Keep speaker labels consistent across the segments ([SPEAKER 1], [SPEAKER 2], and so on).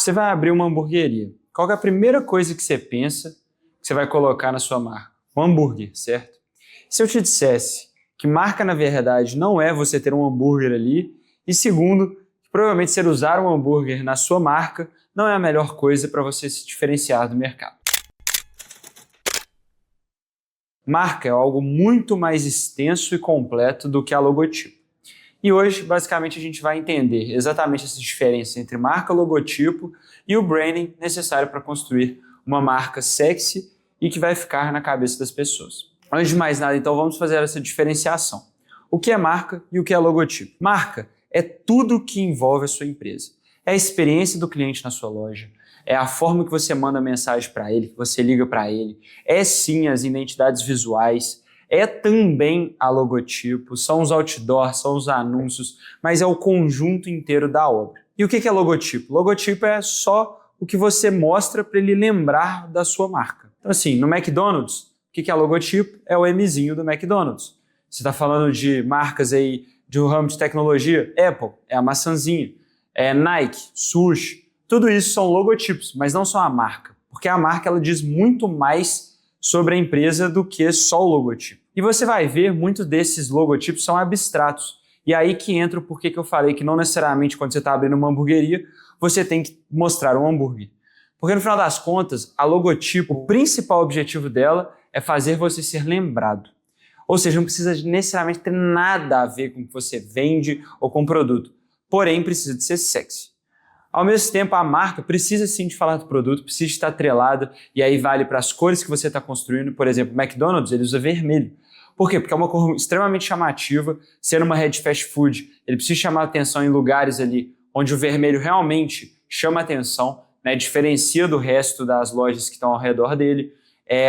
[SPEAKER 1] Você vai abrir uma hamburgueria. Qual que é a primeira coisa que você pensa que você vai colocar na sua marca? Um hambúrguer, certo? Se eu te dissesse que marca, na verdade, não é você ter um hambúrguer ali, e segundo, que provavelmente ser usar um hambúrguer na sua marca não é a melhor coisa para você se diferenciar do mercado. Marca é algo muito mais extenso e completo do que a logotipo. E hoje, basicamente, a gente vai entender exatamente essa diferença entre marca, logotipo e o branding necessário para construir uma marca sexy e que vai ficar na cabeça das pessoas. Antes de mais nada, então, vamos fazer essa diferenciação. O que é marca e o que é logotipo? Marca é tudo que envolve a sua empresa. É a experiência do cliente na sua loja, é a forma que você manda mensagem para ele, que você liga para ele, é sim as identidades visuais, é também a logotipo, são os outdoors, são os anúncios, mas é o conjunto inteiro da obra. E o que é logotipo? Logotipo é só o que você mostra para ele lembrar da sua marca. Então assim, no McDonald's, o que é logotipo? É o Mzinho do McDonald's. Você está falando de marcas aí do ramo de tecnologia? Apple, é a maçãzinha. É Nike, Sushi, tudo isso são logotipos, mas não são a marca. Porque a marca ela diz muito mais sobre a empresa do que só o logotipo. E você vai ver, muitos desses logotipos são abstratos. E aí que entra o porquê que eu falei que não necessariamente quando você está abrindo uma hamburgueria, você tem que mostrar um hambúrguer. Porque no final das contas, a logotipo, o principal objetivo dela é fazer você ser lembrado. Ou seja, não precisa necessariamente ter nada a ver com o que você vende ou com o produto. Porém, precisa de ser sexy. Ao mesmo tempo, a marca precisa sim de falar do produto, precisa estar atrelada, e aí vale para as cores que você está construindo. Por exemplo, o McDonald's, ele usa vermelho. Por quê? Porque é uma cor extremamente chamativa, sendo uma rede fast food, ele precisa chamar atenção em lugares ali onde o vermelho realmente chama atenção, né, diferencia do resto das lojas que estão ao redor dele.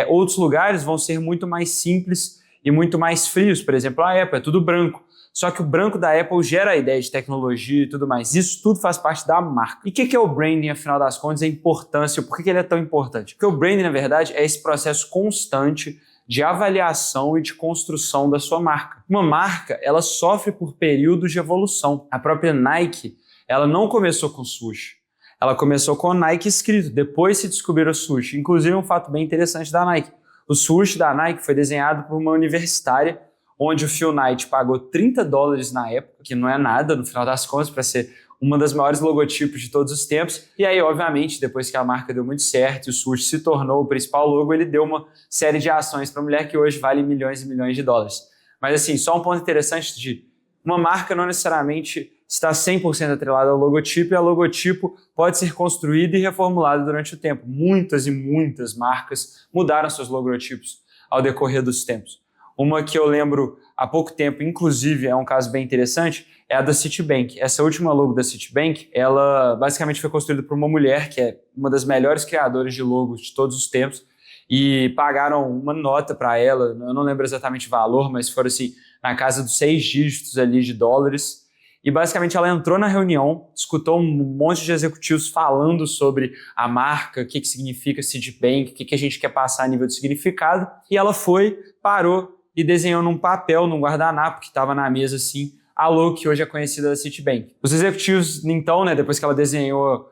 [SPEAKER 1] Outros lugares vão ser muito mais simples e muito mais frios, por exemplo, a Apple é tudo branco. Só que o branco da Apple gera a ideia de tecnologia e tudo mais. Isso tudo faz parte da marca. E o que é o branding, afinal das contas, a importância? Por que ele é tão importante? Porque o branding, na verdade, é esse processo constante de avaliação e de construção da sua marca. Uma marca, ela sofre por períodos de evolução. A própria Nike, ela não começou com sushi. Ela começou com Nike escrito, depois se descobriu o sushi. Inclusive, um fato bem interessante da Nike. O sushi da Nike foi desenhado por uma universitária onde o Phil Knight pagou $30 na época, que não é nada, no final das contas, para ser uma das maiores logotipos de todos os tempos. E aí, obviamente, depois que a marca deu muito certo e o sushi se tornou o principal logo, ele deu uma série de ações para a mulher que hoje vale milhões e milhões de dólares. Mas assim, só um ponto interessante de uma marca não necessariamente está 100% atrelada ao logotipo, e a logotipo pode ser construída e reformulada durante o tempo. Muitas e muitas marcas mudaram seus logotipos ao decorrer dos tempos. Uma que eu lembro há pouco tempo, inclusive, é um caso bem interessante, é a da Citibank. Essa última logo da Citibank, ela basicamente foi construída por uma mulher que é uma das melhores criadoras de logos de todos os tempos, e pagaram uma nota para ela, eu não lembro exatamente o valor, mas foram assim, na casa dos 6 dígitos ali de dólares. E basicamente ela entrou na reunião, escutou um monte de executivos falando sobre a marca, o que significa Citibank, o que a gente quer passar a nível de significado, e ela foi, parou e desenhou num papel, num guardanapo que estava na mesa assim, a logo que hoje é conhecida da Citibank. Os executivos, então, né, depois que ela desenhou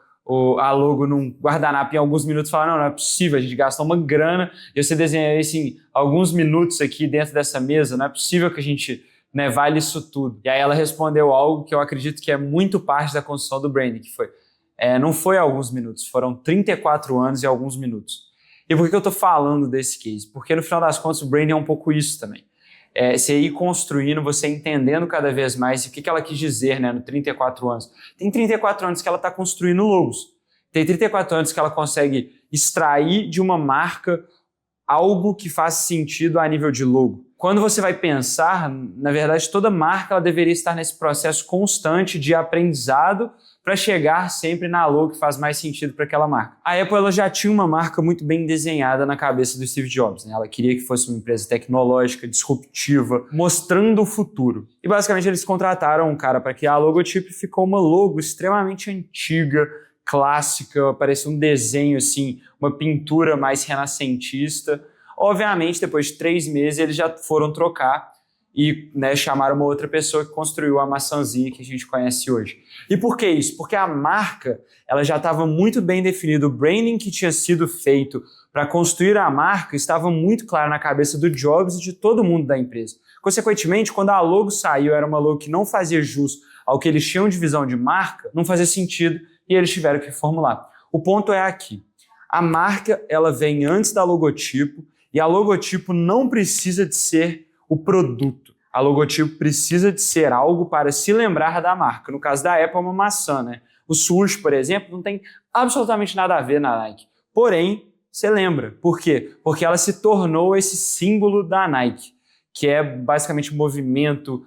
[SPEAKER 1] a logo num guardanapo em alguns minutos, falaram, não é possível, a gente gastou uma grana e você desenhou isso em alguns minutos aqui dentro dessa mesa, não é possível que a gente, né, vale isso tudo. E aí ela respondeu algo que eu acredito que é muito parte da construção do branding, que foi, não foi alguns minutos, foram 34 anos e alguns minutos. E por que eu estou falando desse case? Porque no final das contas o branding é um pouco isso também. Você ir construindo, você entendendo cada vez mais o que ela quis dizer, né, no 34 anos. Tem 34 anos que ela está construindo logos. Tem 34 anos que ela consegue extrair de uma marca algo que faz sentido a nível de logo. Quando você vai pensar, na verdade, toda marca ela deveria estar nesse processo constante de aprendizado para chegar sempre na logo que faz mais sentido para aquela marca. A Apple ela já tinha uma marca muito bem desenhada na cabeça do Steve Jobs, né? Ela queria que fosse uma empresa tecnológica, disruptiva, mostrando o futuro. E basicamente eles contrataram um cara para criar a logotipo e ficou uma logo extremamente antiga, clássica, parecia um desenho assim, uma pintura mais renascentista. Obviamente, depois de 3 meses, eles já foram trocar e, né, chamaram uma outra pessoa que construiu a maçãzinha que a gente conhece hoje. E por que isso? Porque a marca ela já estava muito bem definida, o branding que tinha sido feito para construir a marca estava muito claro na cabeça do Jobs e de todo mundo da empresa. Consequentemente, quando a logo saiu, era uma logo que não fazia jus ao que eles tinham de visão de marca, não fazia sentido e eles tiveram que reformular. O ponto é aqui. A marca ela vem antes da logotipo e a logotipo não precisa de ser o produto. A logotipo precisa de ser algo para se lembrar da marca. No caso da Apple, é uma maçã, né? O swoosh, por exemplo, não tem absolutamente nada a ver na Nike. Porém, você lembra. Por quê? Porque ela se tornou esse símbolo da Nike, que é basicamente movimento,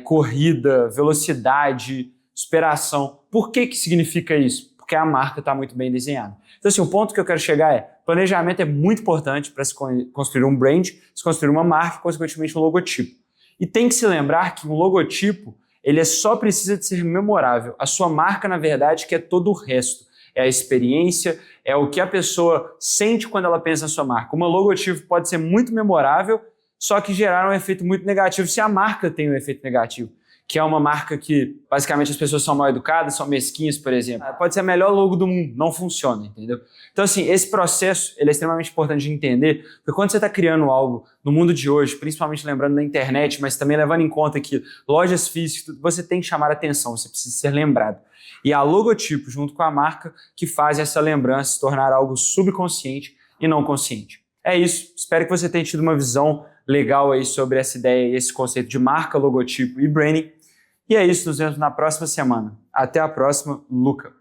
[SPEAKER 1] corrida, velocidade, superação. Por que significa isso? Porque a marca está muito bem desenhada. Então, assim, o ponto que eu quero chegar é, planejamento é muito importante para se construir um brand, se construir uma marca e, consequentemente, um logotipo. E tem que se lembrar que um logotipo, ele só precisa de ser memorável. A sua marca, na verdade, que é todo o resto. É a experiência, é o que a pessoa sente quando ela pensa na sua marca. Uma logotipo pode ser muito memorável, só que gerar um efeito muito negativo se a marca tem um efeito negativo, que é uma marca que, basicamente, as pessoas são mal educadas, são mesquinhas, por exemplo. Pode ser a melhor logo do mundo, não funciona, entendeu? Então, assim, esse processo ele é extremamente importante de entender, porque quando você está criando algo no mundo de hoje, principalmente lembrando da internet, mas também levando em conta que lojas físicas, você tem que chamar a atenção, você precisa ser lembrado. E a logotipo, junto com a marca, que faz essa lembrança se tornar algo subconsciente e não consciente. É isso, espero que você tenha tido uma visão legal aí sobre essa ideia e esse conceito de marca, logotipo e branding. E é isso, nos vemos na próxima semana. Até a próxima, Luca.